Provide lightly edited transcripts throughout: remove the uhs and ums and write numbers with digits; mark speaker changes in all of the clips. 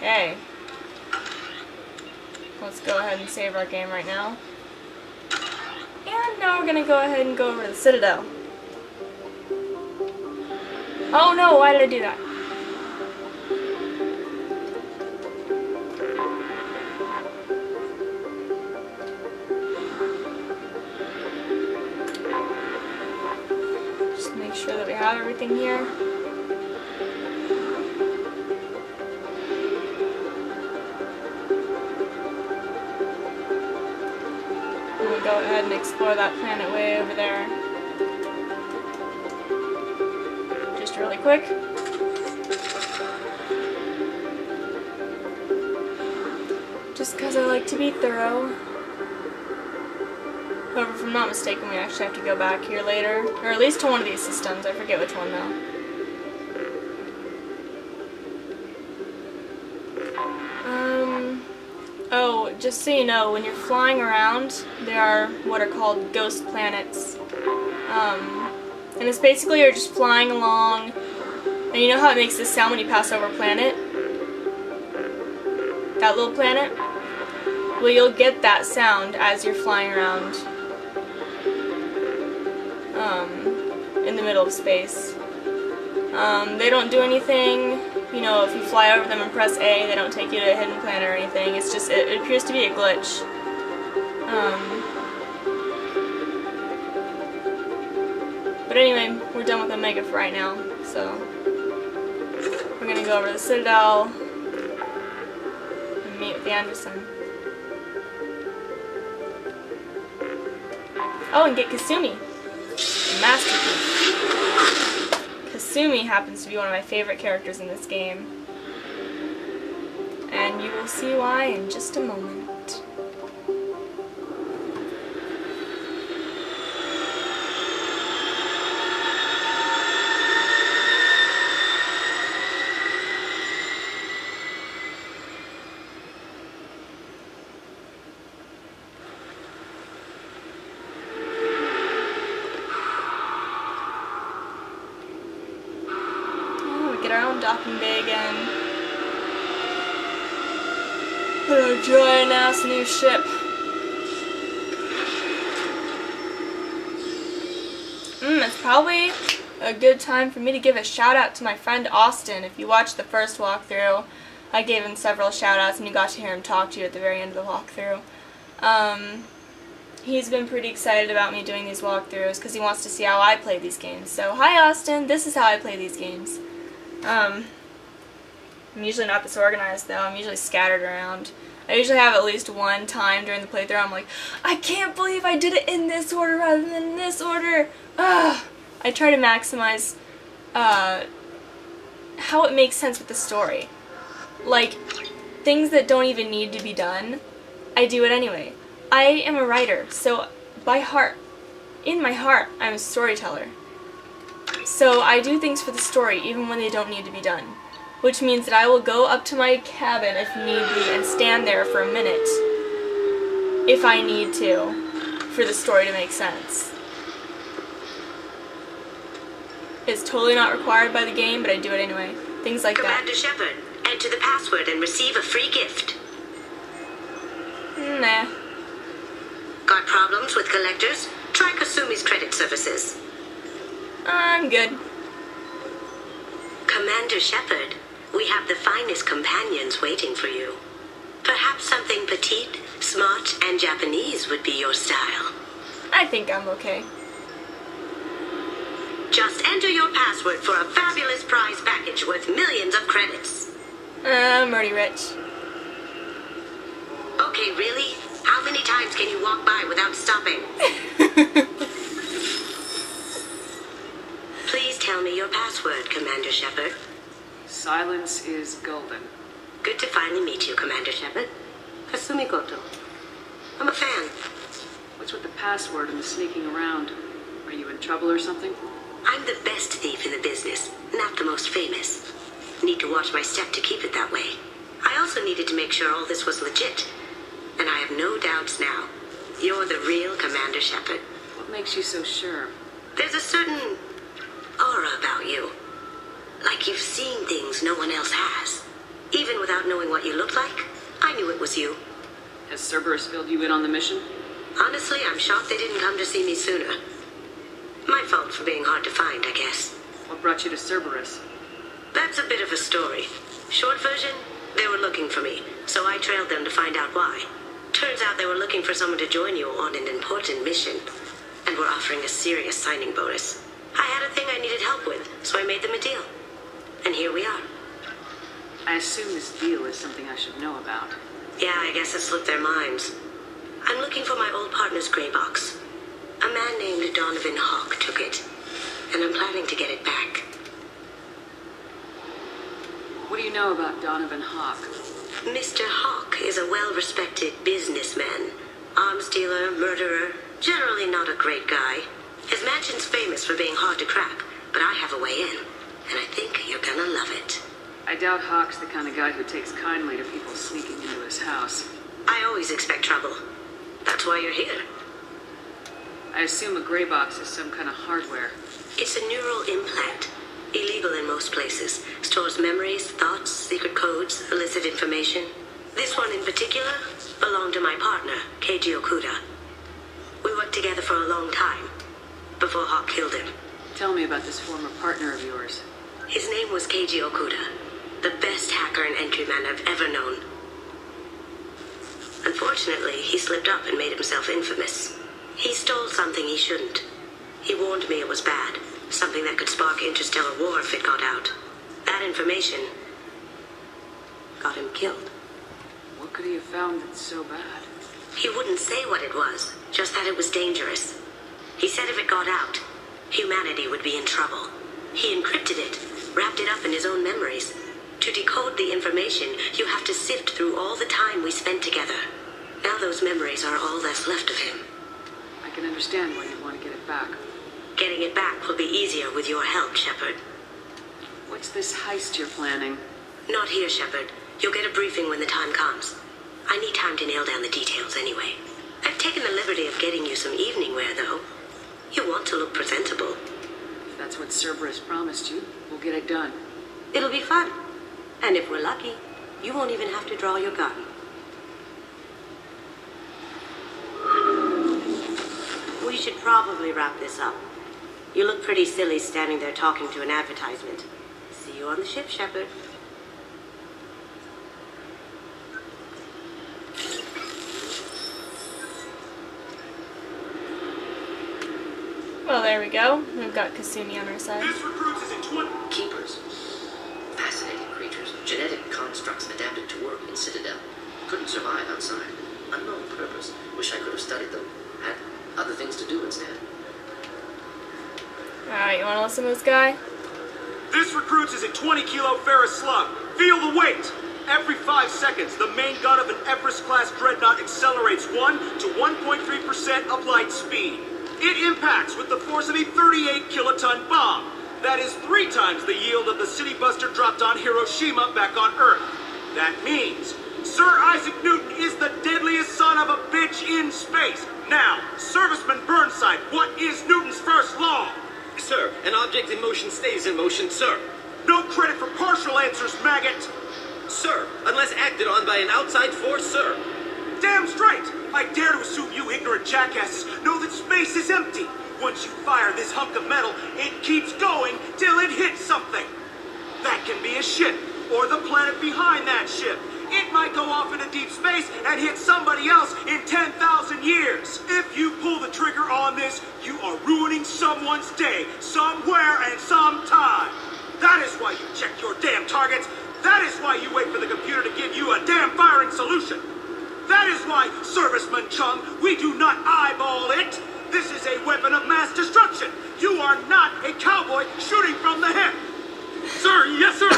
Speaker 1: Okay. Let's go ahead and save our game right now. And now we're gonna go ahead and go over to the Citadel. Oh no, why did I do that? Just make sure that we have everything here. We'll go ahead and explore that planet way over there. Just really quick. Just because I like to be thorough. However, if I'm not mistaken, we actually have to go back here later. Or at least to one of these systems. I forget which one though. Oh, just so you know, when you're flying around, there are what are called ghost planets. And it's basically you're just flying along, and you know how it makes this sound when you pass over a planet? That little planet? Well, you'll get that sound as you're flying around in the middle of space. They don't do anything. You know, if you fly over them and press A, they don't take you to a hidden planet or anything. It's just, it appears to be a glitch. But anyway, we're done with Omega for right now, so we're gonna go over to the Citadel and meet with the Anderson. Oh, and get Kasumi, the masterpiece. Kasumi happens to be one of my favorite characters in this game, and you will see why in just a moment. Get our own docking bay again. Put our giant ass new ship. It's probably a good time for me to give a shout out to my friend Austin. If you watched the first walkthrough, I gave him several shout outs and you got to hear him talk to you at the very end of the walkthrough. He's been pretty excited about me doing these walkthroughs because he wants to see how I play these games. So, hi Austin, this is how I play these games. I'm usually not this organized though. I'm usually scattered around. I usually have at least one time during the playthrough I'm like, I can't believe I did it in this order rather than in this order. Ugh. I try to maximize how it makes sense with the story. Like, things that don't even need to be done, I do it anyway. I am a writer, so by heart, in my heart, I'm a storyteller. So I do things for the story even when they don't need to be done. Which means that I will go up to my cabin if need be and stand there for a minute if I need to for the story to make sense. It's totally not required by the game, but I do it anyway. Things like
Speaker 2: Commander Shepard, enter the password and receive a free gift.
Speaker 1: Nah.
Speaker 2: Got problems with collectors? Try Kasumi's credit services.
Speaker 1: I'm good.
Speaker 2: Commander Shepard, we have the finest companions waiting for you. Perhaps something petite, smart, and Japanese would be your style.
Speaker 1: I think I'm okay.
Speaker 2: Just enter your password for a fabulous prize package worth millions of credits.
Speaker 1: I'm already rich.
Speaker 2: Okay, really? How many times can you walk by without stopping? Please tell me your password, Commander Shepard.
Speaker 3: Silence is golden.
Speaker 2: Good to finally meet you, Commander Shepard. Kasumi Goto. I'm a fan.
Speaker 3: What's with the password and the sneaking around? Are you in trouble or something?
Speaker 2: I'm the best thief in the business, not the most famous. Need to watch my step to keep it that way. I also needed to make sure all this was legit. And I have no doubts now. You're the real Commander Shepard.
Speaker 3: What makes you so sure?
Speaker 2: There's a certain aura about you. Like you've seen things no one else has. Even without knowing what you looked like, I knew it was you.
Speaker 3: Has Cerberus filled you in on the mission?
Speaker 2: Honestly, I'm shocked they didn't come to see me sooner. My fault for being hard to find, I guess.
Speaker 3: What brought you to Cerberus?
Speaker 2: That's a bit of a story. Short version, they were looking for me, so I trailed them to find out why. Turns out they were looking for someone to join you on an important mission, and were offering a serious signing bonus. I had a thing I needed help with, so I made them a deal. And here we are.
Speaker 3: I assume this deal is something I should know about.
Speaker 2: Yeah, I guess it slipped their minds. I'm looking for my old partner's gray box. A man named Donovan Hawk took it, and I'm planning to get it back.
Speaker 3: What do you know about Donovan Hawk?
Speaker 2: Mr. Hawk is a well-respected businessman. Arms dealer, murderer, generally not a great guy. His mansion's famous for being hard to crack, but I have a way in, and I think you're gonna love it.
Speaker 3: I doubt Hawk's the kind of guy who takes kindly to people sneaking into his house.
Speaker 2: I always expect trouble. That's why you're here.
Speaker 3: I assume a gray box is some kind of hardware.
Speaker 2: It's a neural implant. Illegal in most places. Stores memories, thoughts, secret codes, illicit information. This one in particular belonged to my partner, Keiji Okuda. We worked together for a long time, before Hawk killed him.
Speaker 3: Tell me about this former partner of yours.
Speaker 2: His name was Keiji Okuda, the best hacker and entryman I've ever known. Unfortunately, he slipped up and made himself infamous. He stole something he shouldn't. He warned me it was bad, something that could spark interstellar war if it got out. That information got him killed.
Speaker 3: What could he have found that's so bad?
Speaker 2: He wouldn't say what it was, just that it was dangerous. He said if it got out, humanity would be in trouble. He encrypted it, wrapped it up in his own memories. To decode the information, you have to sift through all the time we spent together. Now those memories are all that's left of him.
Speaker 3: I can understand why you'd want to get it back.
Speaker 2: Getting it back will be easier with your help, Shepard.
Speaker 3: What's this heist you're planning?
Speaker 2: Not here, Shepard. You'll get a briefing when the time comes. I need time to nail down the details anyway. I've taken the liberty of getting you some evening wear, though. You want to look presentable.
Speaker 3: If that's what Cerberus promised you, we'll get it done.
Speaker 2: It'll be fun. And if we're lucky, you won't even have to draw your gun. We should probably wrap this up. You look pretty silly standing there talking to an advertisement. See you on the ship, Shepard.
Speaker 1: Well, there we go. We've got Kasumi on our side.
Speaker 4: This recruits is in 20...
Speaker 5: Keepers. Fascinating creatures. Genetic constructs adapted to work in Citadel. Couldn't survive outside. Unknown purpose. Wish I could have studied them. Had other things to do instead.
Speaker 1: Alright, you wanna listen to this guy?
Speaker 4: This recruits is a 20-kilo ferrous slug. Feel the weight! Every 5 seconds, the main gun of an Everest-class dreadnought accelerates 1 to 1.3% of light speed. It impacts with the force of a 38-kiloton bomb. That is 3 times the yield of the city buster dropped on Hiroshima back on Earth. That means Sir Isaac Newton is the deadliest son of a bitch in space. Now, Serviceman Burnside, what is Newton's first law?
Speaker 6: Sir, an object in motion stays in motion, sir.
Speaker 4: No credit for partial answers, maggot!
Speaker 6: Sir, unless acted on by an outside force, sir.
Speaker 4: Damn straight! I dare to assume you ignorant jackasses know that space is empty. Once you fire this hunk of metal, it keeps going till it hits something. That can be a ship, or the planet behind that ship. It might go off into deep space and hit somebody else in 10,000 years. If you pull the trigger on this, you are ruining someone's day, somewhere and sometime. That is why you check your damn targets. That is why you wait for the computer to give you a damn firing solution. That is why, Serviceman Chung, we do not eyeball it. This is a weapon of mass destruction. You are not a cowboy shooting from the hip. Sir, yes, sir.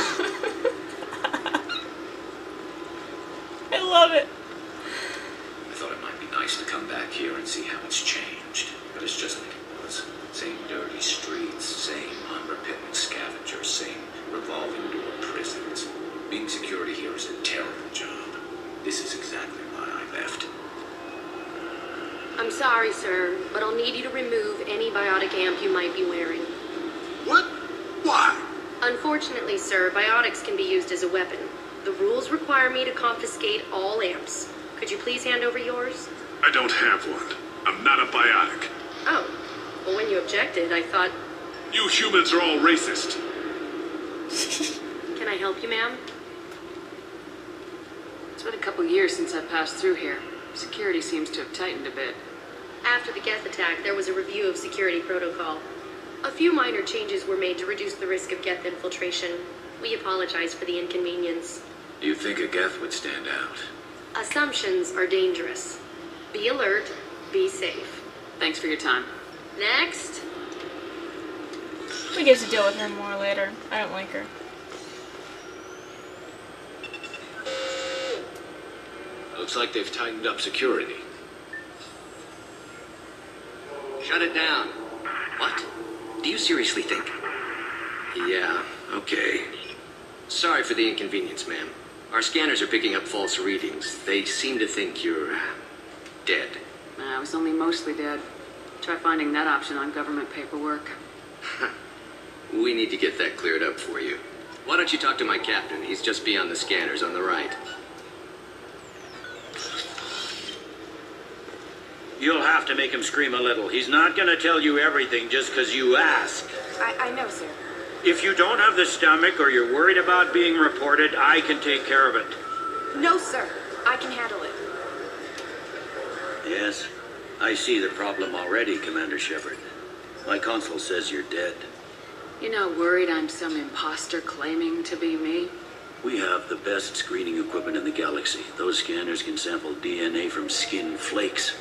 Speaker 1: I love it.
Speaker 7: I thought it might be nice to come back here and see how it's changed. But it's just like it was. Same dirty streets, same unrepentant scavengers, same revolving door prisons. Being security here is a terrible job. This is exactly why I left.
Speaker 8: I'm sorry, sir, but I'll need you to remove any biotic amp you might be wearing.
Speaker 4: What? Why?
Speaker 8: Unfortunately, sir, biotics can be used as a weapon. The rules require me to confiscate all amps. Could you please hand over yours?
Speaker 9: I don't have one. I'm not a biotic.
Speaker 8: Oh. Well, when you objected, I thought...
Speaker 9: You humans are all racist.
Speaker 8: Can I help you, ma'am?
Speaker 3: It's been a couple years since I passed through here. Security seems to have tightened a bit.
Speaker 8: After the Geth attack, there was a review of security protocol. A few minor changes were made to reduce the risk of Geth infiltration. We apologize for the inconvenience.
Speaker 7: Do you think a Geth would stand out?
Speaker 8: Assumptions are dangerous. Be alert, be safe.
Speaker 3: Thanks for your time.
Speaker 8: Next.
Speaker 1: We get to deal with her more later. I don't like her.
Speaker 7: Looks like they've tightened up security.
Speaker 5: Shut it down. What? Do you seriously think?
Speaker 7: Yeah, okay.
Speaker 5: Sorry for the inconvenience, ma'am. Our scanners are picking up false readings. They seem to think you're... dead.
Speaker 3: I was only mostly dead. Try finding that option on government paperwork.
Speaker 5: We need to get that cleared up for you. Why don't you talk to my captain? He's just beyond the scanners on the right.
Speaker 10: You'll have to make him scream a little. He's not gonna tell you everything just because you ask.
Speaker 11: I know, sir.
Speaker 10: If you don't have the stomach or you're worried about being reported, I can take care of it.
Speaker 11: No, sir. I can handle it.
Speaker 10: Yes, I see the problem already, Commander Shepard. My console says you're dead.
Speaker 3: You're not worried I'm some imposter claiming to be me?
Speaker 10: We have the best screening equipment in the galaxy. Those scanners can sample DNA from skin flakes.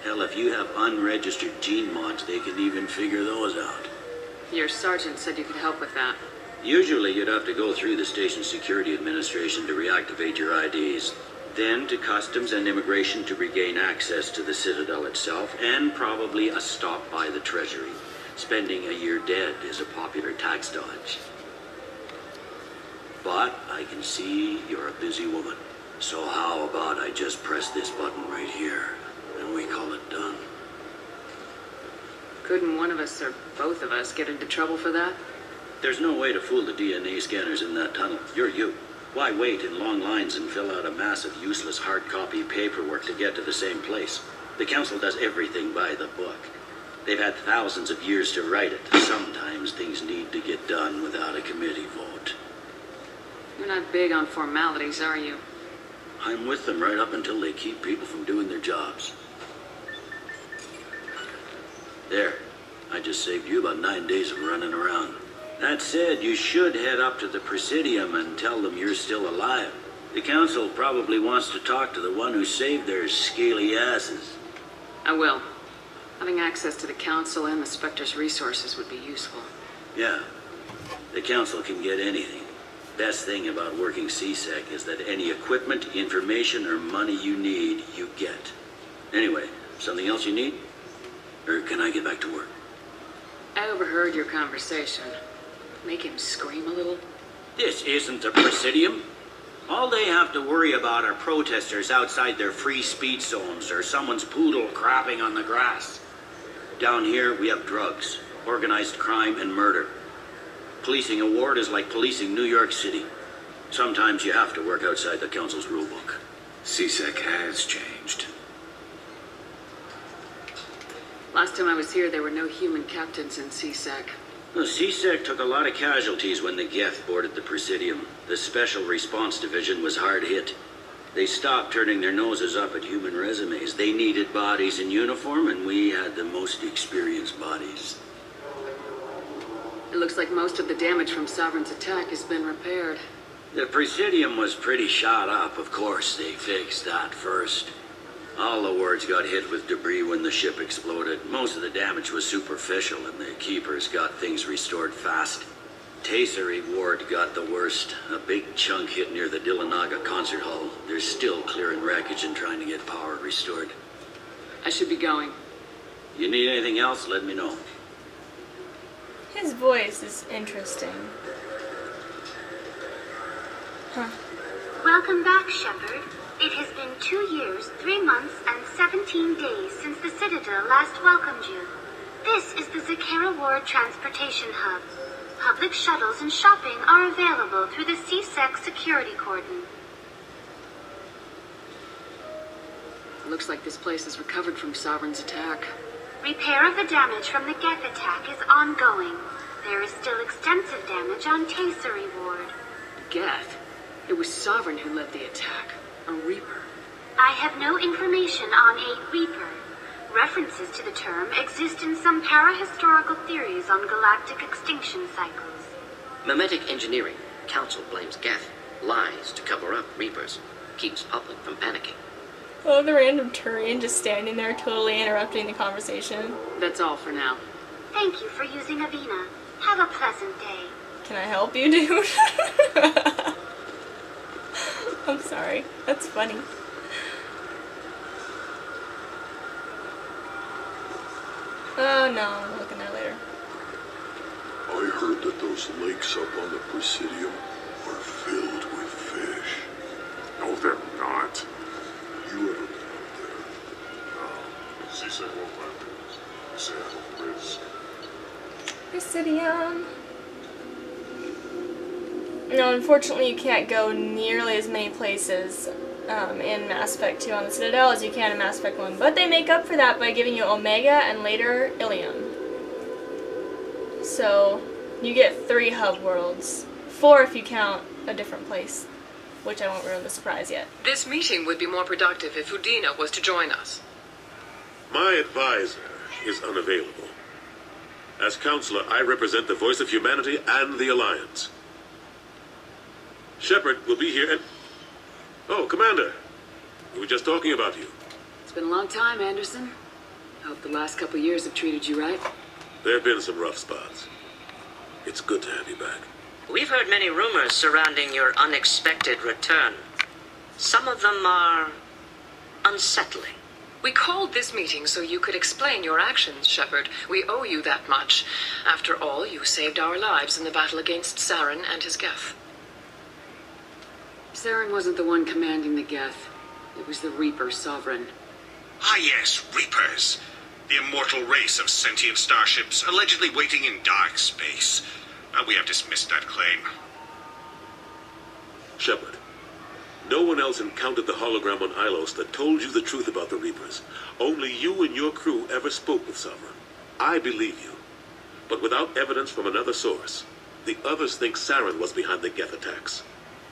Speaker 10: Hell, if you have unregistered gene mods, they can even figure those out.
Speaker 3: Your sergeant said you could help with that.
Speaker 10: Usually you'd have to go through the Station Security Administration to reactivate your IDs. Then to Customs and Immigration to regain access to the Citadel itself, and probably a stop by the Treasury. Spending a year dead is a popular tax dodge. But I can see you're a busy woman. So how about I just press this button right here, and we call it done?
Speaker 3: Couldn't one of us or both of us get into trouble for that?
Speaker 10: There's no way to fool the DNA scanners in that tunnel. You're you. Why wait in long lines and fill out a massive useless hard copy paperwork to get to the same place? The Council does everything by the book. They've had thousands of years to write it. Sometimes things need to get done without a committee vote.
Speaker 3: You're not big on formalities, are you?
Speaker 10: I'm with them right up until they keep people from doing their jobs. There. I just saved you about 9 days of running around. That said, you should head up to the Presidium and tell them you're still alive. The Council probably wants to talk to the one who saved their scaly asses.
Speaker 3: I will. Having access to the Council and the Spectre's resources would be useful.
Speaker 10: Yeah. The Council can get anything. Best thing about working CSEC is that any equipment, information, or money you need, you get. Anyway, something else you need? Or can I get back to work?
Speaker 3: I overheard your conversation. Make him scream a little?
Speaker 10: This isn't the Presidium. All they have to worry about are protesters outside their free speech zones or someone's poodle crapping on the grass. Down here, we have drugs, organized crime, and murder. Policing a ward is like policing New York City. Sometimes you have to work outside the Council's rulebook.
Speaker 7: CSEC has changed.
Speaker 3: Last time I was here, there were no human captains in CSEC.
Speaker 10: The CSEC took a lot of casualties when the Geth boarded the Presidium. The Special Response Division was hard hit. They stopped turning their noses up at human resumes. They needed bodies in uniform, and we had the most experienced bodies.
Speaker 3: It looks like most of the damage from Sovereign's attack has been repaired.
Speaker 10: The Presidium was pretty shot up, of course. They fixed that first. All the wards got hit with debris when the ship exploded. Most of the damage was superficial, and the Keepers got things restored fast. Tayseri Ward got the worst. A big chunk hit near the Dillanaga concert hall. They're still clearing wreckage and trying to get power restored.
Speaker 3: I should be going.
Speaker 10: You need anything else, let me know.
Speaker 1: His voice is interesting. Huh.
Speaker 12: Welcome back, Shepard. It has been 2 years, 3 months, and 17 days since the Citadel last welcomed you. This is the Zakera Ward Transportation Hub. Public shuttles and shopping are available through the CSEC security cordon.
Speaker 3: Looks like this place has recovered from Sovereign's attack.
Speaker 12: Repair of the damage from the Geth attack is ongoing. There is still extensive damage on Tasery Ward.
Speaker 3: Geth? It was Sovereign who led the attack. A Reaper.
Speaker 12: I have no information on a Reaper. References to the term exist in some parahistorical theories on galactic extinction cycles.
Speaker 5: Memetic engineering. Council blames Geth. Lies to cover up Reapers. Keeps public from panicking.
Speaker 1: Oh, the random Turian just standing there totally interrupting the conversation.
Speaker 3: That's all for now.
Speaker 12: Thank you for using Avina. Have a pleasant day.
Speaker 1: Can I help you, dude? I'm sorry. That's funny. Oh no, we'll look in there later.
Speaker 9: I heard that those lakes up on the Presidium are filled with fish. No, they're not. You ever been out there? No. Si se
Speaker 1: Presidium. No, unfortunately you can't go nearly as many places in Mass Effect 2 on the Citadel as you can in Mass Effect 1, but they make up for that by giving you Omega and later Ilium. So, you get 3 hub worlds. 4 if you count a different place, which I won't ruin the surprise yet.
Speaker 3: This meeting would be more productive if Udina was to join us.
Speaker 13: My advisor is unavailable. As counselor, I represent the voice of humanity and the Alliance. Shepard will be here and... Oh, Commander. We were just talking about you.
Speaker 3: It's been a long time, Anderson. I hope the last couple years have treated you right.
Speaker 13: There have been some rough spots. It's good to have you back.
Speaker 2: We've heard many rumors surrounding your unexpected return. Some of them are unsettling.
Speaker 3: We called this meeting so you could explain your actions, Shepard. We owe you that much. After all, you saved our lives in the battle against Saren and his Geth. Saren wasn't the one commanding the Geth. It was the Reaper Sovereign.
Speaker 14: Ah yes, Reapers. The immortal race of sentient starships allegedly waiting in dark space. But we have dismissed that claim.
Speaker 13: Shepard, no one else encountered the hologram on Ilos that told you the truth about the Reapers. Only you and your crew ever spoke with Sovereign. I believe you. But without evidence from another source, the others think Saren was behind the Geth attacks.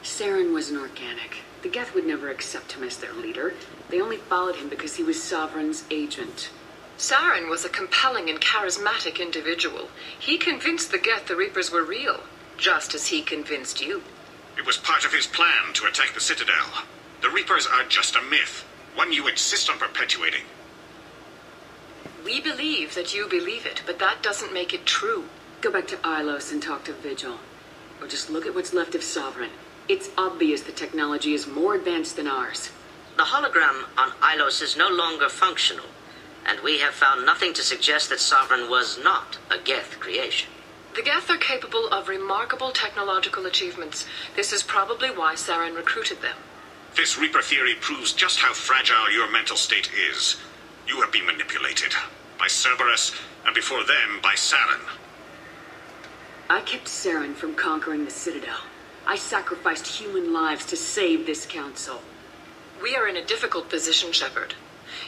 Speaker 3: Saren was an organic. The Geth would never accept him as their leader. They only followed him because he was Sovereign's agent. Saren was a compelling and charismatic individual. He convinced the Geth the Reapers were real, just as he convinced you.
Speaker 14: It was part of his plan to attack the Citadel. The Reapers are just a myth, one you insist on perpetuating.
Speaker 3: We believe that you believe it, but that doesn't make it true. Go back to Ilos and talk to Vigil. Or just look at what's left of Sovereign. It's obvious the technology is more advanced than ours.
Speaker 2: The hologram on Ilos is no longer functional, and we have found nothing to suggest that Sovereign was not a Geth creation.
Speaker 3: The Geth are capable of remarkable technological achievements. This is probably why Saren recruited them.
Speaker 14: This Reaper theory proves just how fragile your mental state is. You have been manipulated. By Cerberus, and before them, by Saren.
Speaker 3: I kept Saren from conquering the Citadel. I sacrificed human lives to save this council. We are in a difficult position, Shepard.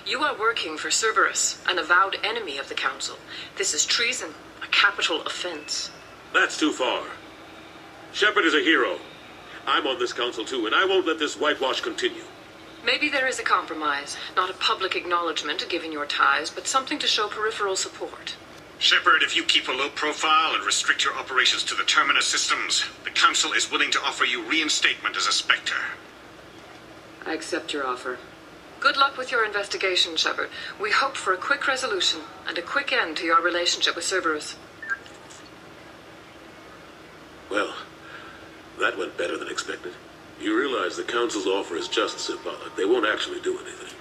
Speaker 3: You are working for Cerberus, an avowed enemy of the council. This is treason, a capital offense.
Speaker 13: That's too far. Shepard is a hero. I'm on this council too, and I won't let this whitewash continue.
Speaker 3: Maybe there is a compromise. Not a public acknowledgement given your ties, but something to show peripheral support.
Speaker 14: Shepard, if you keep a low profile and restrict your operations to the Terminus systems, the Council is willing to offer you reinstatement as a Spectre.
Speaker 3: I accept your offer. Good luck with your investigation, Shepard. We hope for a quick resolution and a quick end to your relationship with Cerberus.
Speaker 13: Well, that went better than expected. You realize the Council's offer is just symbolic. They won't actually do anything.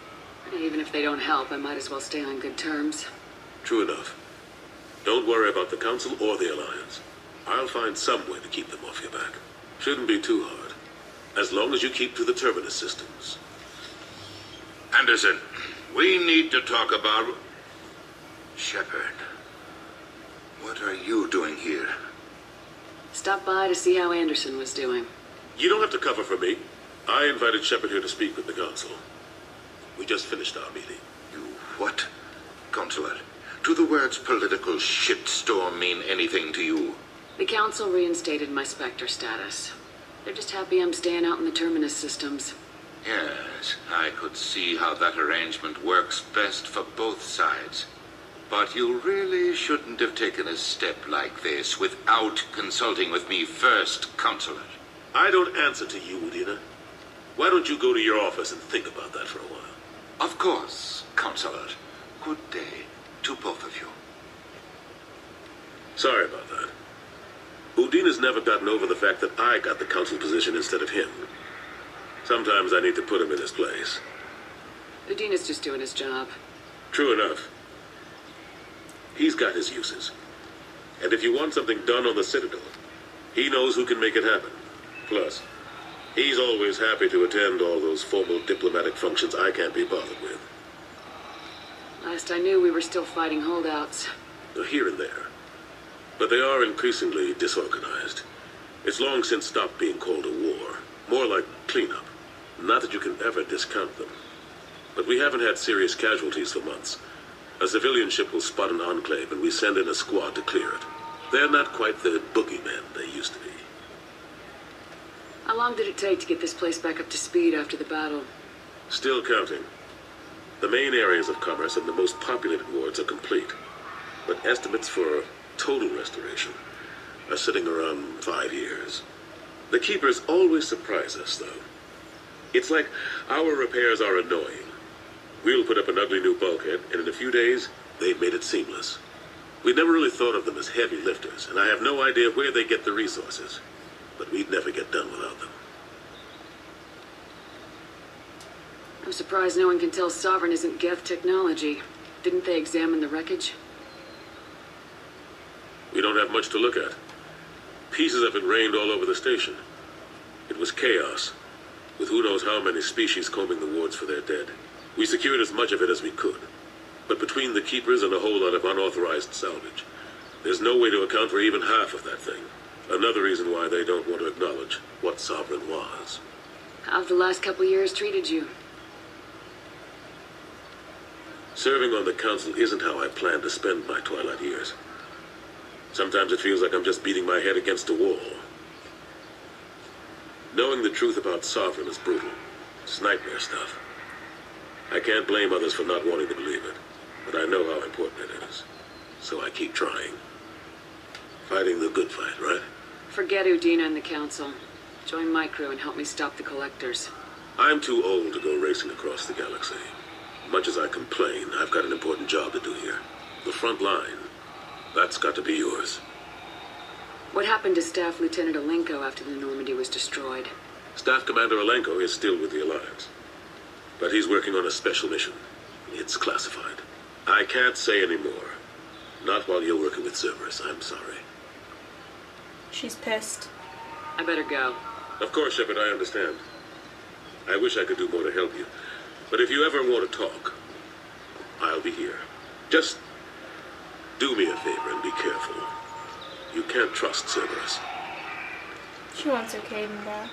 Speaker 3: Even if they don't help, I might as well stay on good terms.
Speaker 13: True enough. Don't worry about the Council or the Alliance. I'll find some way to keep them off your back. Shouldn't be too hard. As long as you keep to the Terminus systems.
Speaker 15: Anderson, we need to talk about... Shepard, what are you doing here?
Speaker 3: Stop by to see how Anderson was doing.
Speaker 13: You don't have to cover for me. I invited Shepard here to speak with the Council. We just finished our meeting.
Speaker 15: You what? Consular, do the words political shitstorm mean anything to you?
Speaker 3: The Council reinstated my Spectre status. They're just happy I'm staying out in the Terminus systems.
Speaker 15: Yes, I could see how that arrangement works best for both sides. But you really shouldn't have taken a step like this without consulting with me first, Consular.
Speaker 13: I don't answer to you, Udina. Why don't you go to your office and think about that for a while?
Speaker 15: Of course, Consular. Good day to both of you.
Speaker 13: Sorry about that. Udina's never gotten over the fact that I got the Council position instead of him. Sometimes I need to put him in his place.
Speaker 3: Udina's just doing his job.
Speaker 13: True enough. He's got his uses. And if you want something done on the Citadel, he knows who can make it happen. Plus, he's always happy to attend all those formal diplomatic functions I can't be bothered with.
Speaker 3: Last I knew, we were still fighting holdouts.
Speaker 13: Here and there. But they are increasingly disorganized. It's long since stopped being called a war. More like cleanup. Not that you can ever discount them. But we haven't had serious casualties for months. A civilian ship will spot an enclave and we send in a squad to clear it. They're not quite the boogeymen they used to be.
Speaker 3: How long did it take to get this place back up to speed after the battle?
Speaker 13: Still counting. The main areas of commerce and the most populated wards are complete. But estimates for total restoration are sitting around 5 years. The Keepers always surprise us, though. It's like our repairs are annoying. We'll put up an ugly new bulkhead, and in a few days, they've made it seamless. We never really thought of them as heavy lifters, and I have no idea where they get the resources. But we'd never get done without them.
Speaker 3: I'm surprised no one can tell Sovereign isn't Geth technology. Didn't they examine the wreckage?
Speaker 13: We don't have much to look at. Pieces of it rained all over the station. It was chaos, with who knows how many species combing the wards for their dead. We secured as much of it as we could. But between the Keepers and a whole lot of unauthorized salvage, there's no way to account for even half of that thing. Another reason why they don't want to acknowledge what Sovereign was.
Speaker 3: How've the last couple years treated you?
Speaker 13: Serving on the Council isn't how I planned to spend my twilight years. Sometimes it feels like I'm just beating my head against a wall. Knowing the truth about Sovereign is brutal. It's nightmare stuff. I can't blame others for not wanting to believe it, but I know how important it is. So I keep trying. Fighting the good fight, right?
Speaker 3: Forget Udina and the Council. Join my crew and help me stop the Collectors.
Speaker 13: I'm too old to go racing across the galaxy. Much as I complain, I've got an important job to do here. The front line. That's got to be yours.
Speaker 3: What happened to Staff Lieutenant Alenko after the Normandy was destroyed?
Speaker 13: Staff Commander Alenko is still with the Alliance. But he's working on a special mission. It's classified. I can't say any more. Not while you're working with Cerberus, I'm sorry.
Speaker 1: She's pissed.
Speaker 3: I better go.
Speaker 13: Of course, Shepard, I understand. I wish I could do more to help you. But if you ever want to talk, I'll be here. Just do me a favor and be careful. You can't trust Cerberus.
Speaker 1: She wants her Caden back.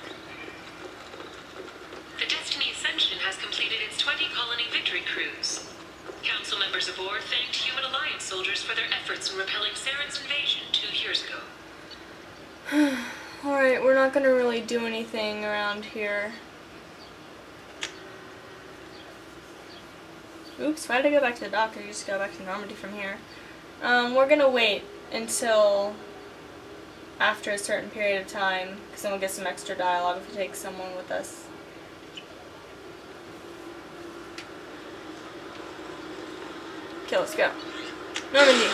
Speaker 16: The Destiny Ascension has completed its 20-colony victory cruise. Council members aboard thanked Human Alliance soldiers for their efforts in repelling Saren's invasion 2 years ago.
Speaker 1: Alright, we're not gonna really do anything around here. Oops, why did I go back to the doctor? You just go back to Normandy from here. We're gonna wait until after a certain period of time, because then we'll get some extra dialogue if we take someone with us. Okay, let's go. Normandy.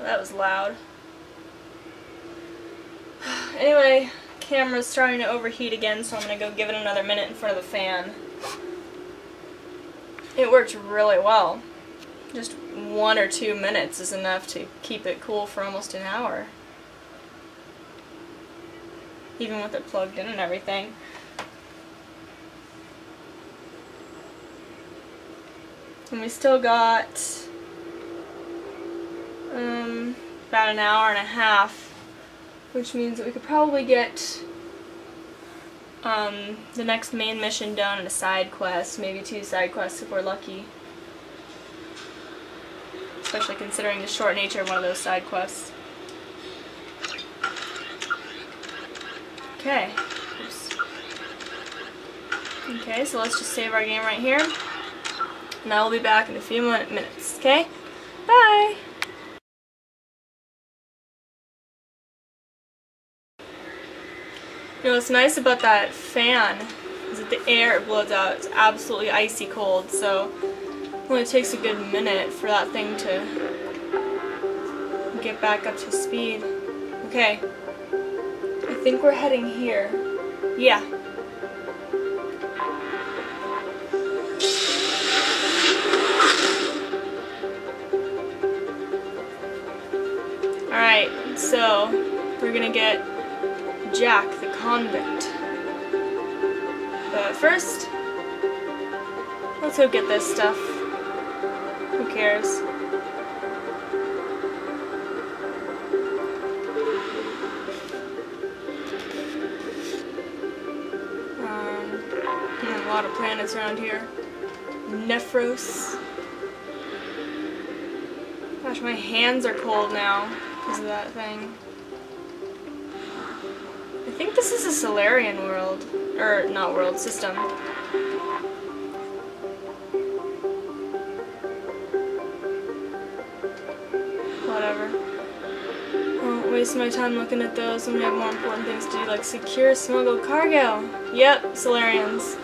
Speaker 1: That was loud. Anyway, camera's starting to overheat again, so I'm gonna go give it another minute in front of the fan. It worked really well. Just 1 or 2 minutes is enough to keep it cool for almost an hour. even with it plugged in and everything. And we still got about an hour and a half, which means that we could probably get the next main mission done and a side quest, maybe 2 side quests if we're lucky. Especially considering the short nature of one of those side quests. Okay. Oops. Okay, so let's just save our game right here. And I will be back in a few minutes, okay? Bye! You know what's nice about that fan is that the air it blows out, it's absolutely icy cold, so it only takes a good minute for that thing to get back up to speed. Okay, I think we're heading here. Yeah. Alright, so we're gonna get Jack the convict. But first, let's go get this stuff. Who cares? A lot of planets around here. Nephros. Gosh, my hands are cold now because of that thing. I think this is a Solarian world. Or, not world, system. Whatever. I won't waste my time looking at those when we have more important things to do, like secure smuggled cargo. Yep, Solarians.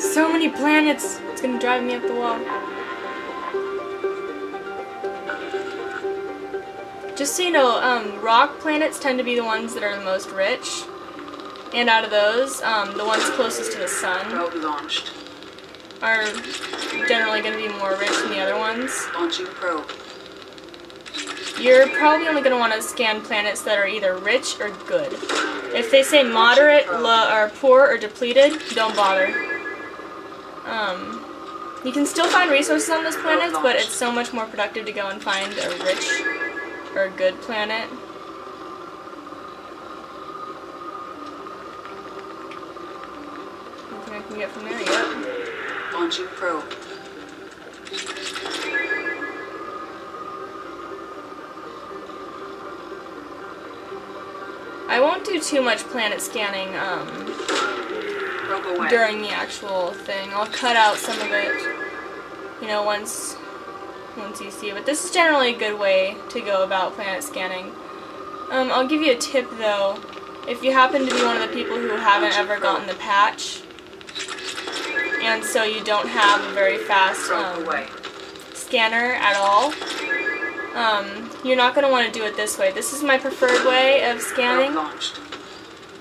Speaker 1: So many planets! It's gonna drive me up the wall. Just so you know, rock planets tend to be the ones that are the most rich. And out of those, the ones closest to the sun
Speaker 3: Probe launched.
Speaker 1: are generally going to be more rich than the other ones.
Speaker 3: Launching probe.
Speaker 1: You're probably only going to want to scan planets that are either rich or good. If they say moderate, or poor, or depleted, don't bother. You can still find resources on those planets, but it's so much more productive to go and find a rich or a good planet. Anything I can get from there? Yep.
Speaker 3: Launching probe.
Speaker 1: I won't do too much planet scanning during the actual thing. I'll cut out some of it, you know, once you see it. But this is generally a good way to go about planet scanning. I'll give you a tip though. If you happen to be one of the people who haven't ever gotten the patch, and so you don't have a very fast scanner at all, you're not going to want to do it this way. This is my preferred way of scanning,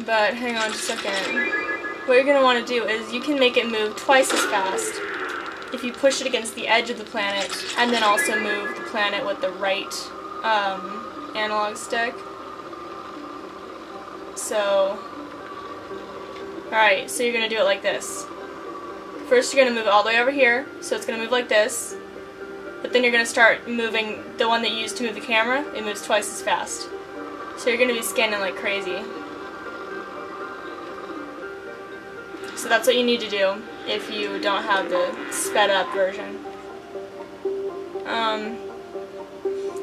Speaker 1: but hang on just a second. What you're going to want to do is you can make it move twice as fast if you push it against the edge of the planet and then also move the planet with the right analog stick. So, alright, so you're going to do it like this. First you're going to move it all the way over here, so it's going to move like this. But then you're going to start moving the one that you used to move the camera, it moves twice as fast. So you're going to be scanning like crazy. So that's what you need to do if you don't have the sped up version.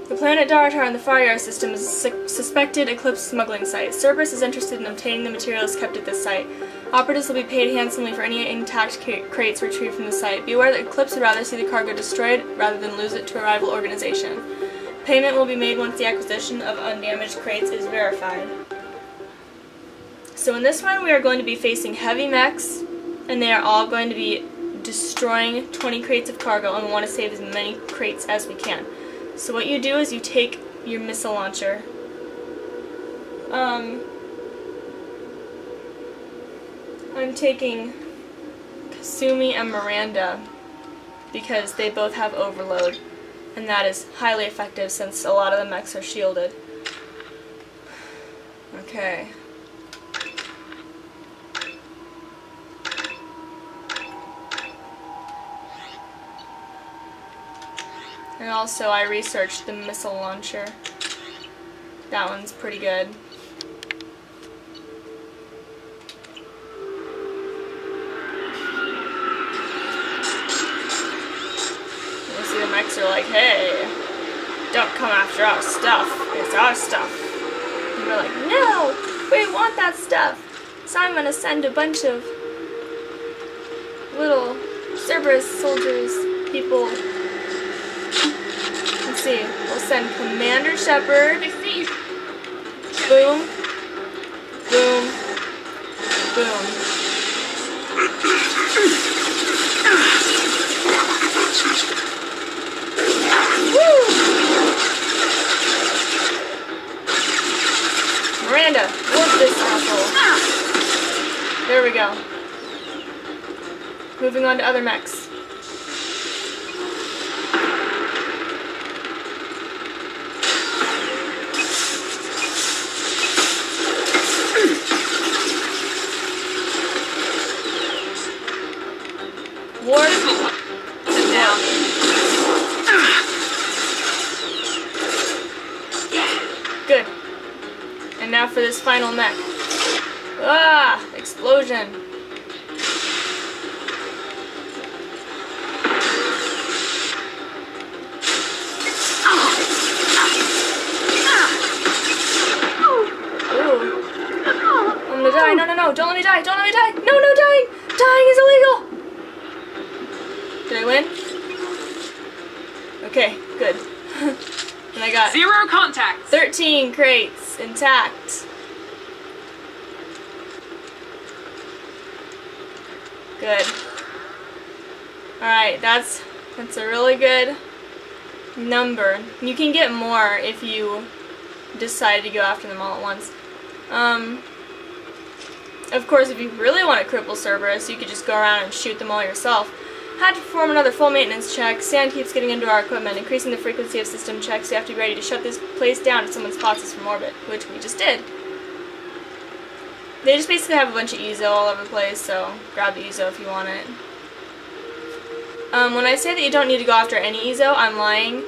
Speaker 1: The planet Daratar in the Far system is a suspected Eclipse smuggling site. Cerberus is interested in obtaining the materials kept at this site. Operatives will be paid handsomely for any intact crates retrieved from the site. Be aware that Eclipse would rather see the cargo destroyed rather than lose it to a rival organization. Payment will be made once the acquisition of undamaged crates is verified. So in this one we are going to be facing heavy mechs, and they are all going to be destroying 20 crates of cargo, and we want to save as many crates as we can. So what you do is you take your missile launcher. I'm taking Kasumi and Miranda. because they both have overload, and that is highly effective since a lot of the mechs are shielded. Okay. And also I researched the missile launcher. That one's pretty good. You see the mechs are like, hey, don't come after our stuff. It's our stuff. And we're like, no, we want that stuff. So I'm gonna send a bunch of little Cerberus soldiers, people. Let's see, we'll send Commander Shepard. Boom. Boom. Boom. Woo! Miranda, whoop this asshole. There we go. Moving on to other mechs. Ward, sit down. Good. And now for this final mech. Ah! Explosion. Ooh. I'm gonna die. No, no, no. Don't let me die. Don't let me die. No, no, dying. Dying is illegal. Did I win? Okay, good. And I got
Speaker 11: 0 contact.
Speaker 1: 13 crates intact. Good. Alright, that's a really good number. You can get more if you decide to go after them all at once. Of course, if you really want to cripple Cerberus, you could just go around and shoot them all yourself. Had to perform another full maintenance check. Sand keeps getting into our equipment, increasing the frequency of system checks. You have to be ready to shut this place down if someone spots us from orbit, which we just did. They just basically have a bunch of Ezo all over the place, so grab the Ezo if you want it. When I say that you don't need to go after any Ezo, I'm lying.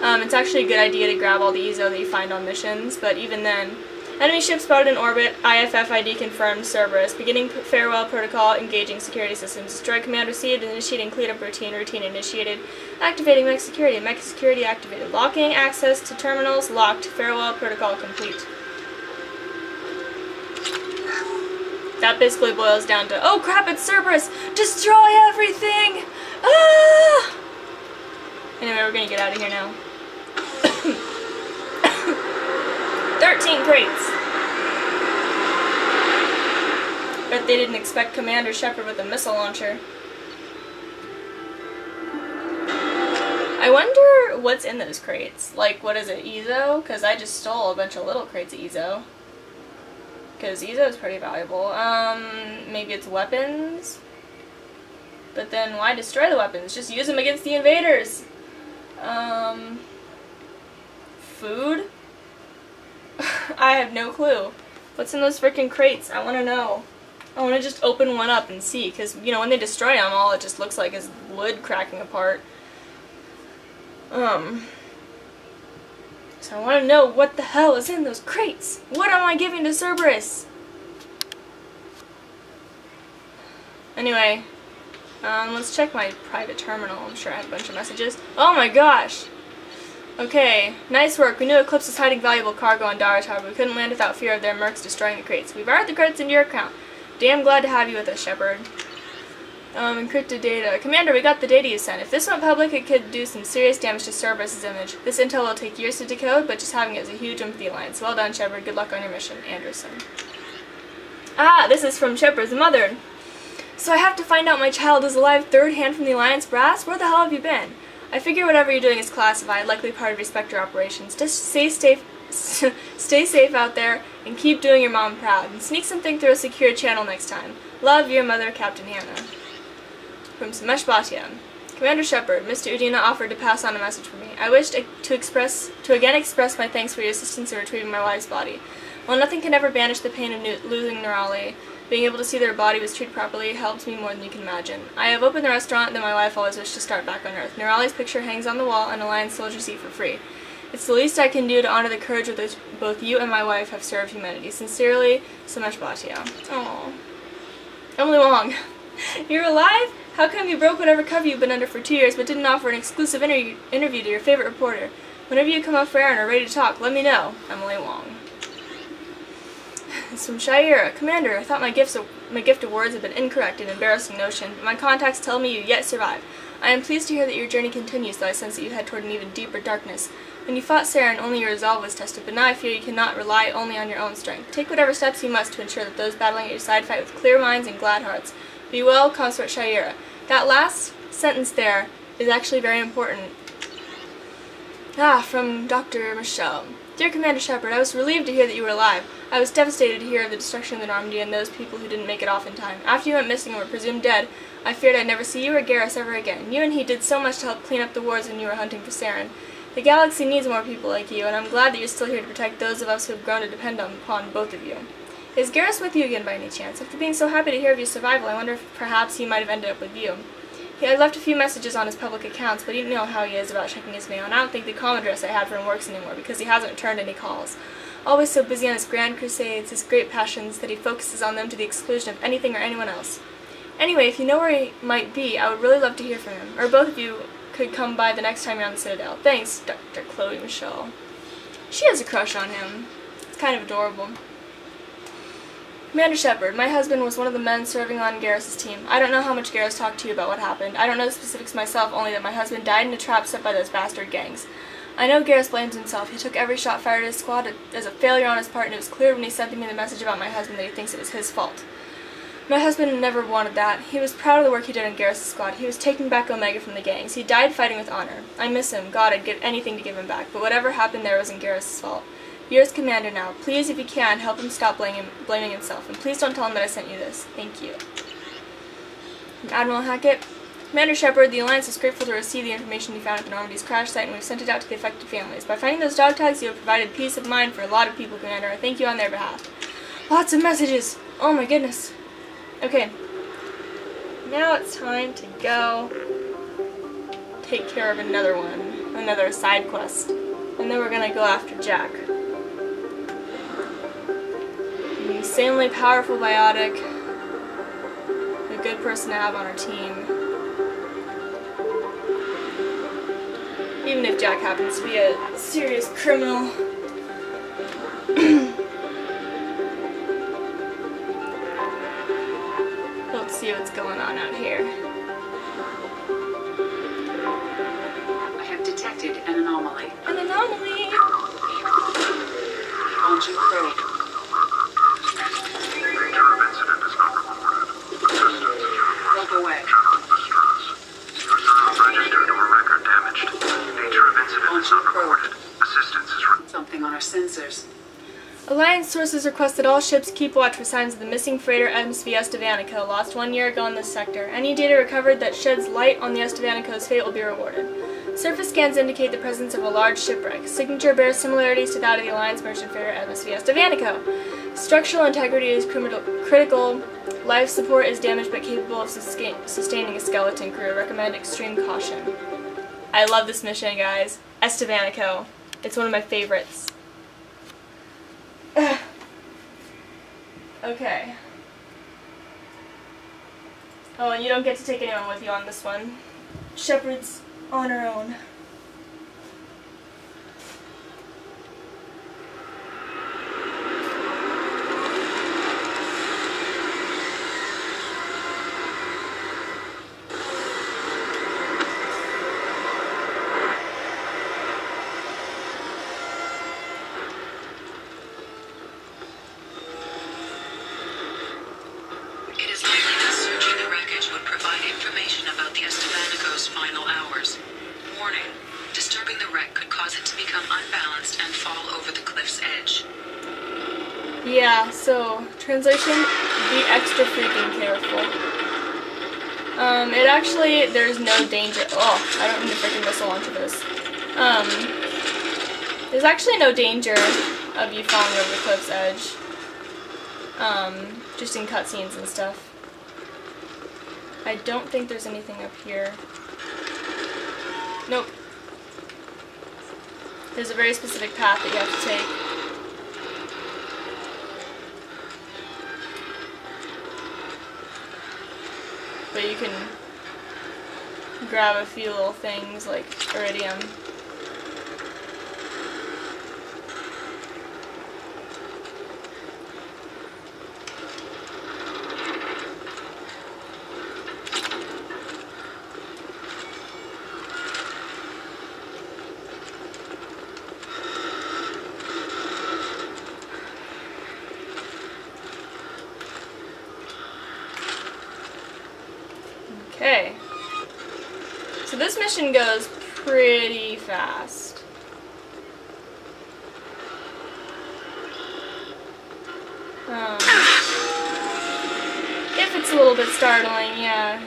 Speaker 1: It's actually a good idea to grab all the Ezo that you find on missions, but even then. Enemy ship spotted in orbit, IFF ID confirmed, Cerberus. Beginning farewell protocol, engaging security systems. Destroy command received, initiating cleanup routine initiated. Activating mech security activated. Locking access to terminals, locked. Farewell protocol complete. That basically boils down to, oh crap, it's Cerberus! Destroy everything! Ah! Anyway, we're gonna get out of here now. 13 crates! Bet they didn't expect Commander Shepard with a missile launcher. I wonder what's in those crates. Like, what is it, Ezo? Because I just stole a bunch of little crates of Ezo. Because Ezo is pretty valuable. Maybe it's weapons? But then why destroy the weapons? Just use them against the invaders! Food? I have no clue. What's in those freaking crates? I want to know. I want to just open one up and see, because, you know, when they destroy them, all it just looks like is wood cracking apart. So I want to know what the hell is in those crates. What am I giving to Cerberus? Anyway, let's check my private terminal. I'm sure I have a bunch of messages. Oh my gosh! Okay, nice work. We knew Eclipse was hiding valuable cargo on Daratar, but we couldn't land without fear of their mercs destroying the crates. We've added the credits into your account. Damn glad to have you with us, Shepard. Encrypted data. Commander, we got the data you sent. If this went public, it could do some serious damage to Cerberus' image. This intel will take years to decode, but just having it is a huge win for the Alliance. Well done, Shepard. Good luck on your mission. Anderson. Ah, this is from Shepard's mother. So I have to find out my child is alive third hand from the Alliance brass? Where the hell have you been? I figure whatever you're doing is classified, likely part of your Spectre operations. Just stay safe out there and keep doing your mom proud. And sneak something through a secure channel next time. Love, your mother, Captain Hannah. From Samesh Bhatia. Commander Shepard, Mr. Udina offered to pass on a message for me. I wish to again express my thanks for your assistance in retrieving my wife's body. While nothing can ever banish the pain of losing Nerali, being able to see their body was treated properly helped me more than you can imagine. I have opened the restaurant that my wife always wished to start back on Earth. Nerali's picture hangs on the wall, and Alliance soldiers eat for free. It's the least I can do to honor the courage with which both you and my wife have served humanity. Sincerely, Samesh Bhatia. Aww. Emily Wong. You're alive? How come you broke whatever cover you've been under for 2 years but didn't offer an exclusive interview to your favorite reporter? Whenever you come up for air and are ready to talk, let me know. Emily Wong. It's from Shaira. Commander, I thought my gift of words had been incorrect, an embarrassing notion, but my contacts tell me you yet survive. I am pleased to hear that your journey continues, though I sense that you head toward an even deeper darkness. When you fought Saren, only your resolve was tested, but now I fear you cannot rely only on your own strength. Take whatever steps you must to ensure that those battling at your side fight with clear minds and glad hearts. Be well, Consort Shaira. That last sentence there is actually very important. From Dr. Michelle. Dear Commander Shepard, I was relieved to hear that you were alive. I was devastated to hear of the destruction of the Normandy and those people who didn't make it off in time. After you went missing and were presumed dead, I feared I'd never see you or Garrus ever again. You and he did so much to help clean up the wars when you were hunting for Saren. The galaxy needs more people like you, and I'm glad that you're still here to protect those of us who have grown to depend upon both of you. Is Garrus with you again by any chance? After being so happy to hear of your survival, I wonder if perhaps he might have ended up with you. He had left a few messages on his public accounts, but you know how he is about checking his mail, and I don't think the comm address I had for him works anymore because he hasn't returned any calls. Always so busy on his grand crusades, his great passions, that he focuses on them to the exclusion of anything or anyone else. Anyway, if you know where he might be, I would really love to hear from him, or both of you could come by the next time you're on the Citadel. Thanks, Dr. Chloe Michelle. She has a crush on him. It's kind of adorable. Commander Shepard, my husband was one of the men serving on Garrus' team. I don't know how much Garrus talked to you about what happened. I don't know the specifics myself, only that my husband died in a trap set by those bastard gangs. I know Garrus blames himself. He took every shot fired at his squad as a failure on his part, and it was clear when he sent me the message about my husband that he thinks it was his fault. My husband never wanted that. He was proud of the work he did on Garrus' squad. He was taking back Omega from the gangs. He died fighting with honor. I miss him. God, I'd give anything to give him back. But whatever happened there wasn't Garrus' fault. You're his commander now. Please, if you can, help him stop blaming himself. And please don't tell him that I sent you this. Thank you. From Admiral Hackett. Commander Shepard, the Alliance is grateful to receive the information you found at the Normandy's crash site, and we've sent it out to the affected families. By finding those dog tags, you have provided peace of mind for a lot of people, Commander. I thank you on their behalf. Lots of messages. Oh my goodness. Okay. Now it's time to go take care of another one. Another side quest. And then we're gonna go after Jack. An insanely powerful biotic. A good person to have on our team. Even if Jack happens to be a serious criminal. Let's see what's going on out here.
Speaker 17: I have detected an anomaly.
Speaker 1: An anomaly!
Speaker 17: Launching probe. Probe away.
Speaker 18: Registered or record damaged. Nature of incident is not recorded. Assistance is
Speaker 17: something on our sensors.
Speaker 1: Alliance sources request that all ships keep watch for signs of the missing freighter MS Estevanico, lost 1 year ago in this sector. Any data recovered that sheds light on the Estevanico's fate will be rewarded. Surface scans indicate the presence of a large shipwreck. Signature bears similarities to that of the Alliance merchant freighter MS Estevanico. Structural integrity is critical. Life support is damaged but capable of sustaining a skeleton crew. Recommend extreme caution. I love this mission, guys. Estevanico. It's one of my favorites. Okay. Oh, and you don't get to take anyone with you on this one. Shepard's on her own. Yeah, so, translation, be extra freaking careful. It actually, there's no danger. Oh, I don't need to freaking missile launch this. There's actually no danger of you falling over the cliff's edge. Just in cutscenes and stuff. I don't think there's anything up here. Nope. There's a very specific path that you have to take. But you can grab a few little things like iridium. Okay, so this mission goes pretty fast. If it's a little bit startling, yeah.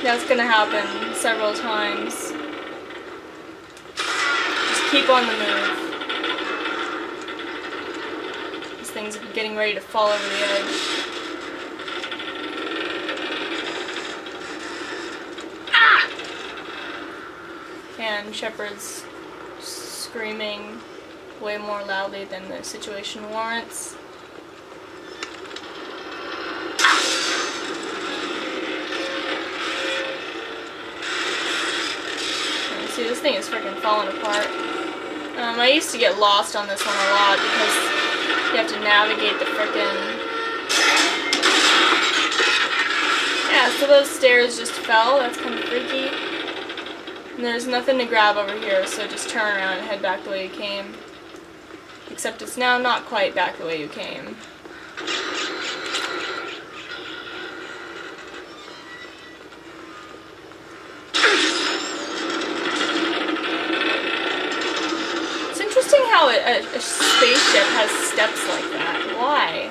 Speaker 1: That's gonna happen several times. Just keep on the move. These things are getting ready to fall over the edge. And Shepard's screaming way more loudly than the situation warrants. And see, this thing is freaking falling apart. I used to get lost on this one a lot because you have to navigate the frickin'... Yeah, so those stairs just fell. That's kind of freaky. And there's nothing to grab over here, so just turn around and head back the way you came. Except it's now not quite back the way you came. It's interesting how a spaceship has steps like that. Why?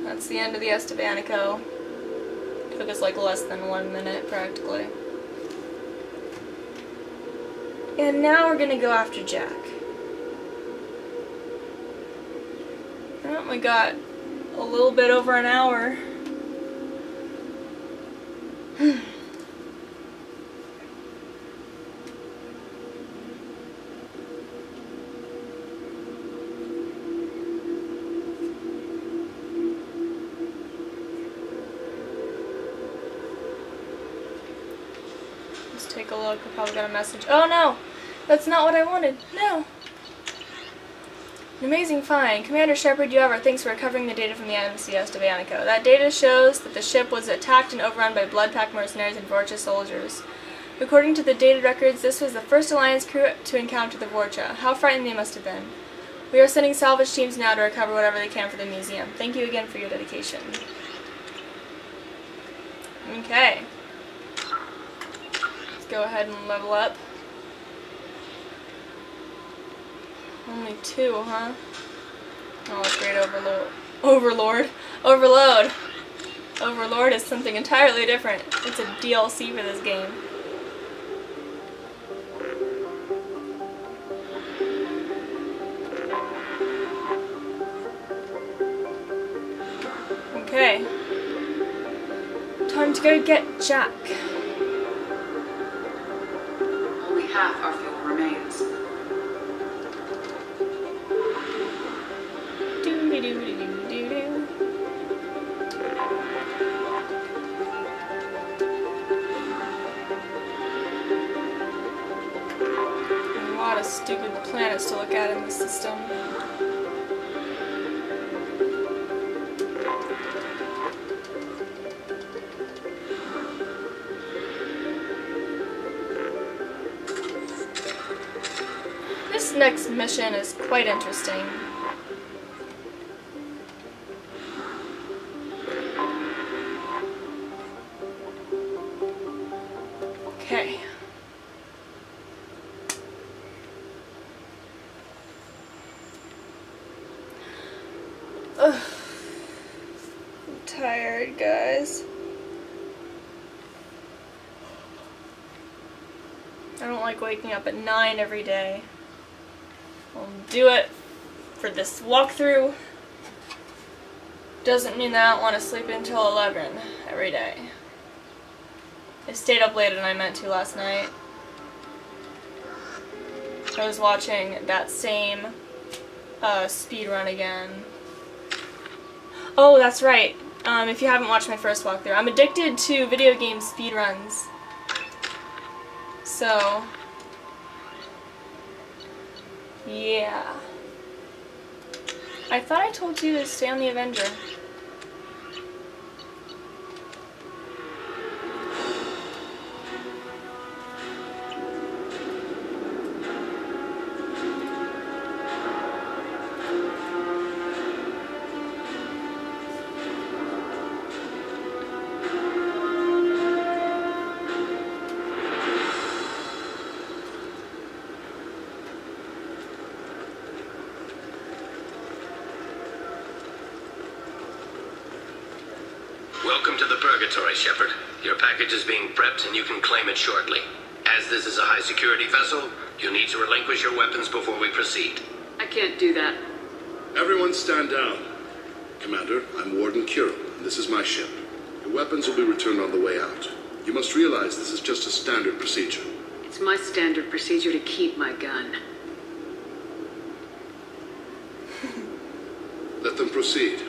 Speaker 1: That's the end of the Estevanico. Took us like less than 1 minute, practically. And now we're gonna go after Jack. Oh, we got a little bit over an hour. Take a look. I probably got a message. Oh no! That's not what I wanted. No! An amazing find. Commander Shepard, you have our thanks for recovering the data from the Embassy Estevanico. That data shows that the ship was attacked and overrun by blood-packed mercenaries and Vorcha soldiers. According to the data records, this was the first Alliance crew to encounter the Vorcha. How frightened they must have been. We are sending salvage teams now to recover whatever they can for the museum. Thank you again for your dedication. Okay. Go ahead and level up. Only 2, huh? Oh, that's great. Overlord. Overlord is something entirely different. It's a DLC for this game. Okay. Time to go get Jack.
Speaker 17: Half our fuel remains.
Speaker 1: A lot of stupid planets to look at in the system. next mission is quite interesting. Okay. Ugh. I'm tired, guys. I don't like waking up at 9 every day. I'll do it for this walkthrough. Doesn't mean that I don't want to sleep until 11 every day. I stayed up later than I meant to last night. I was watching that same speed run again. Oh, that's right. If you haven't watched my first walkthrough, I'm addicted to video game speed runs. So, yeah. I thought I told you to stay on the Avenger.
Speaker 19: Welcome to the Purgatory, Shepard. Your package is being prepped and you can claim it shortly. As this is a high-security vessel, you need to relinquish your weapons before we proceed.
Speaker 3: I can't do that.
Speaker 20: Everyone stand down. Commander, I'm Warden Kirill, and this is my ship. Your weapons will be returned on the way out. You must realize this is just a standard procedure.
Speaker 3: It's my standard procedure to keep my gun.
Speaker 20: Let them proceed.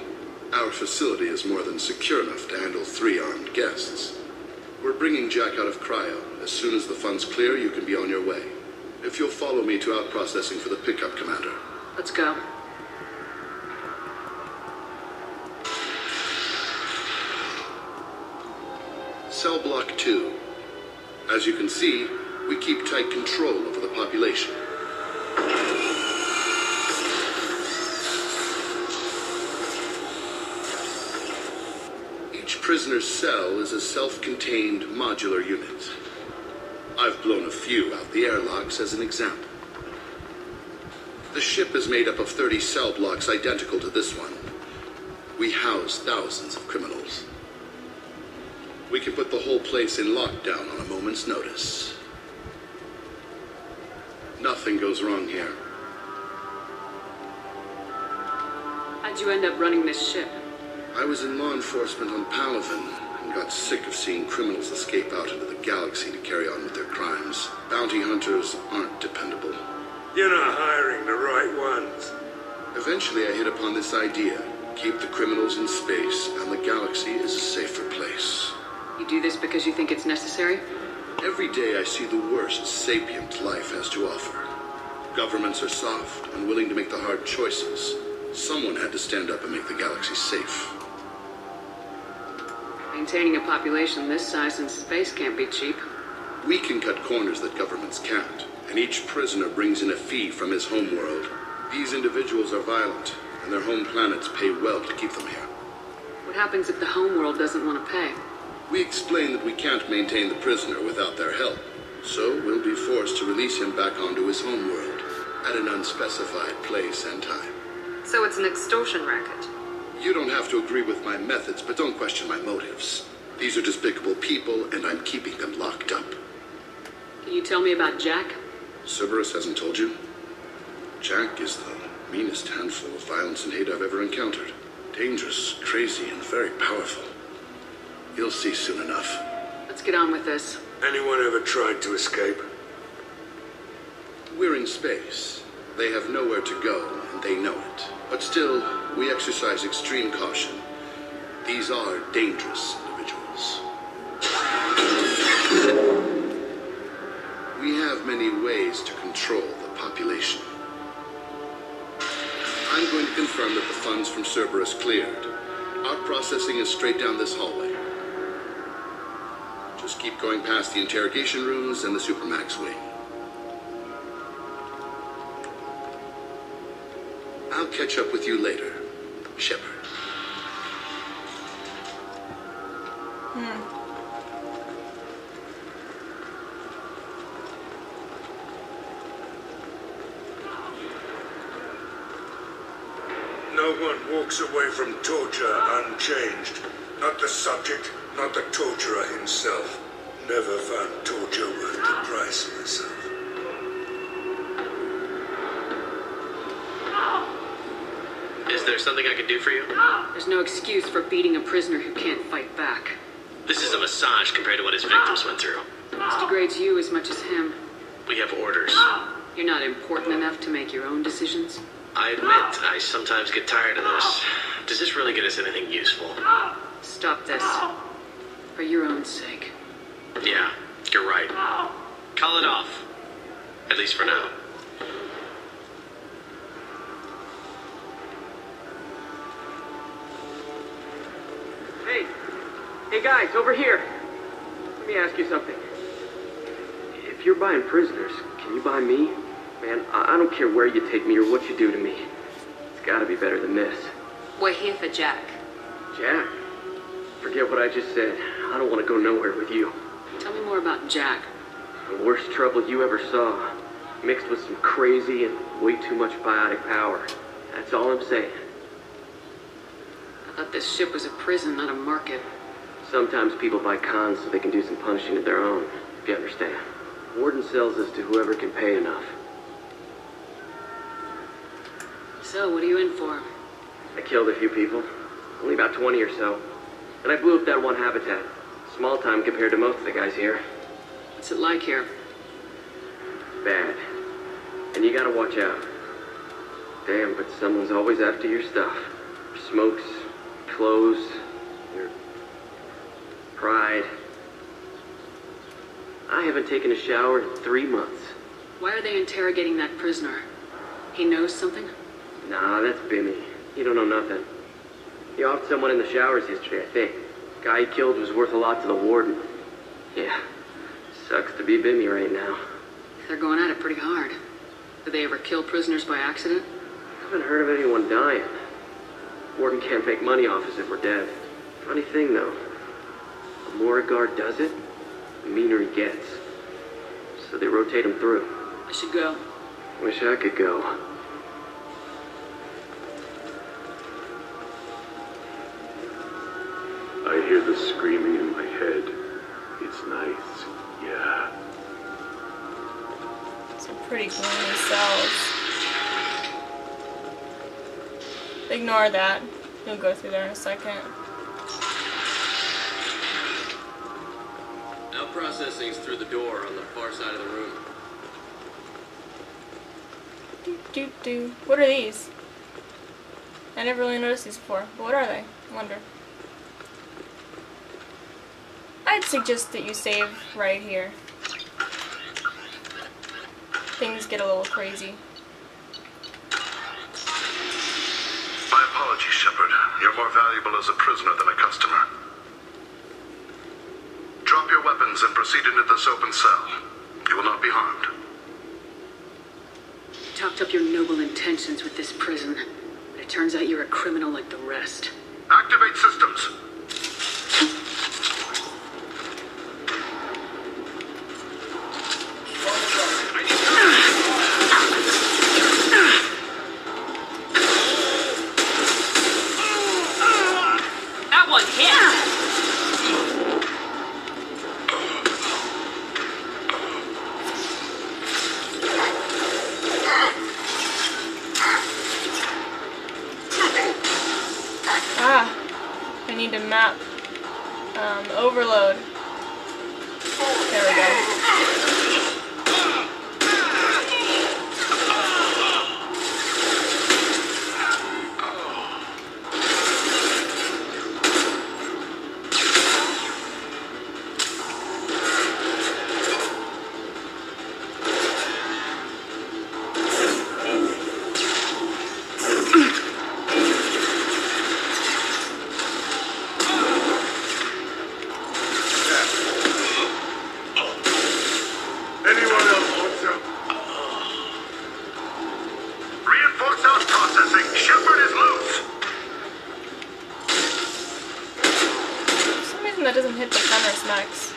Speaker 20: Our facility is more than secure enough to handle 3 armed guests. We're bringing Jack out of cryo. As soon as the funds clear, you can be on your way. If you'll follow me to out-processing for the pickup, Commander.
Speaker 3: Let's go.
Speaker 20: Cell Block 2. As you can see, we keep tight control over the population. Each prisoner's cell is a self-contained modular unit. I've blown a few out the airlocks as an example. The ship is made up of 30 cell blocks identical to this one. We house thousands of criminals. We can put the whole place in lockdown on a moment's notice. Nothing goes wrong here.
Speaker 3: How'd you end up running this ship?
Speaker 20: I was in law enforcement on Palaven and got sick of seeing criminals escape out into the galaxy to carry on with their crimes. Bounty hunters aren't dependable.
Speaker 9: You're not hiring the right ones.
Speaker 20: Eventually I hit upon this idea. Keep the criminals in space and the galaxy is a safer place.
Speaker 3: You do this because you think it's necessary?
Speaker 20: Every day I see the worst sapient life has to offer. Governments are soft, unwilling to make the hard choices. Someone had to stand up and make the galaxy safe.
Speaker 3: Maintaining a population this size in space can't be cheap.
Speaker 20: We can cut corners that governments can't, and each prisoner brings in a fee from his homeworld. These individuals are violent, and their home planets pay well to keep them here.
Speaker 3: What happens if the homeworld doesn't want to pay?
Speaker 20: We explain that we can't maintain the prisoner without their help, so we'll be forced to release him back onto his homeworld at an unspecified place and time.
Speaker 11: So it's an extortion racket.
Speaker 20: You don't have to agree with my methods, but don't question my motives. These are despicable people, and I'm keeping them locked up.
Speaker 3: Can you tell me about Jack?
Speaker 20: Cerberus hasn't told you? Jack is the meanest handful of violence and hate I've ever encountered. Dangerous, crazy, and very powerful. You'll see soon enough.
Speaker 3: Let's get on with this.
Speaker 9: Anyone ever tried to escape?
Speaker 20: We're in space. They have nowhere to go, and they know it. But still, we exercise extreme caution. These are dangerous individuals. We have many ways to control the population. I'm going to confirm that the funds from Cerberus cleared. Our processing is straight down this hallway. Just keep going past the interrogation rooms and the Supermax wing. I'll catch up with you later, Shepard.
Speaker 9: No one walks away from torture unchanged. Not the subject, not the torturer himself. Never found torture worth the price myself.
Speaker 19: Is there something I can do for you?
Speaker 3: There's no excuse for beating a prisoner who can't fight back.
Speaker 19: This is a massage compared to what his victims went through.
Speaker 3: This degrades you as much as him.
Speaker 19: We have orders.
Speaker 3: You're not important enough to make your own decisions?
Speaker 19: I admit, I sometimes get tired of this. Does this really get us anything useful?
Speaker 3: Stop this. For your own sake.
Speaker 19: Yeah, you're right. Call it off. At least for now.
Speaker 21: Hey guys, over here. Let me ask you something. If you're buying prisoners, can you buy me? Man, I don't care where you take me or what you do to me. It's gotta be better than this.
Speaker 11: We're here for Jack.
Speaker 21: Jack? Forget what I just said. I don't want to go nowhere with you.
Speaker 3: Tell me more about Jack.
Speaker 21: The worst trouble you ever saw. Mixed with some crazy and way too much biotic power. That's all I'm saying.
Speaker 3: I thought this ship was a prison, not a market.
Speaker 21: Sometimes people buy cons so they can do some punishing of their own, if you understand. Warden sells us to whoever can pay enough.
Speaker 3: So, what are you in for?
Speaker 21: I killed a few people. Only about 20 or so. And I blew up that one habitat. Small time compared to most of the guys here.
Speaker 3: What's it like here?
Speaker 21: Bad. And you gotta watch out. Damn, but someone's always after your stuff. Your smokes, clothes, your pride. I haven't taken a shower in 3 months.
Speaker 3: Why are they interrogating that prisoner? He knows something?
Speaker 21: Nah, that's Bimmy. He don't know nothing. He offed someone in the showers yesterday, I think. Guy he killed was worth a lot to the warden. Yeah, sucks to be Bimmy right now.
Speaker 3: They're going at it pretty hard. Did they ever kill prisoners by accident?
Speaker 21: I haven't heard of anyone dying. Warden can't make money off us if we're dead. Funny thing, though. The more a guard does it, the meaner he gets. So they rotate him through.
Speaker 3: I should go.
Speaker 21: Wish I could go.
Speaker 9: I hear the screaming in my head. It's nice, yeah.
Speaker 1: Some pretty gloomy cells. Ignore that. You'll go through there in a second.
Speaker 19: Now processing's through the door on the far side of the room.
Speaker 1: What are these? I never really noticed these before. But what are they? I wonder. I'd suggest that you save right here. Things get a little crazy.
Speaker 18: My apologies, Shepard. You're more valuable as a prisoner than a customer. Drop your weapons and proceed into this open cell. You will not be harmed.
Speaker 3: You talked up your noble intentions with this prison, but it turns out you're a criminal like the rest.
Speaker 18: Activate systems.
Speaker 3: That one hit!
Speaker 1: I need to map overload. There we go.
Speaker 9: Anyone else want
Speaker 1: that doesn't hit the Fenris mechs.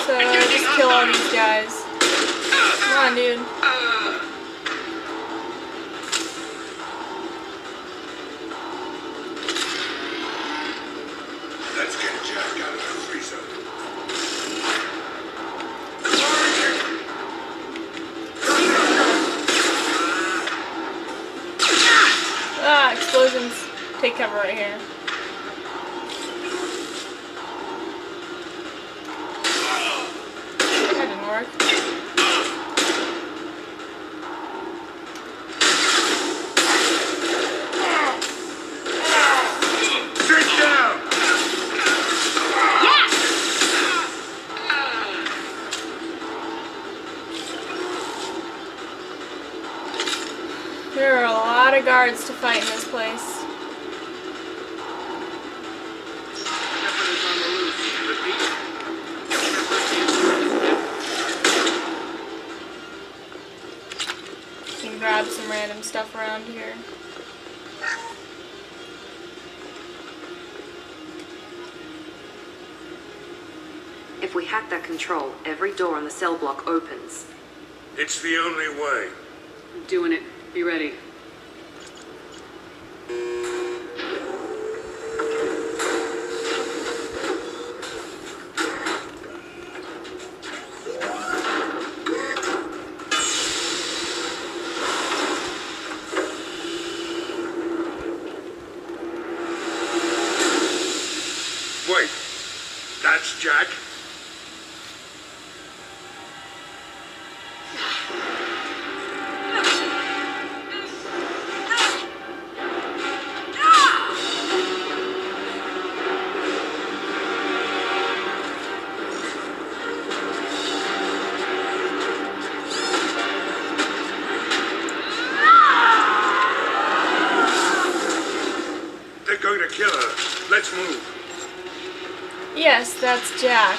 Speaker 1: So just kill all these guys. Come on, dude.
Speaker 9: Let's get Jack out of the freezer.
Speaker 1: Ah, explosions. Take cover right here. That didn't work.
Speaker 9: Sit down!
Speaker 1: There are a lot of guards to fight in this place. You can grab some random stuff around here.
Speaker 11: If we hack that control, every door on the cell block opens.
Speaker 9: It's the only way.
Speaker 11: I'm doing it. Be ready.
Speaker 9: Wait, that's Jack? They're going to kill her. Let's move.
Speaker 1: Yes, that's Jack.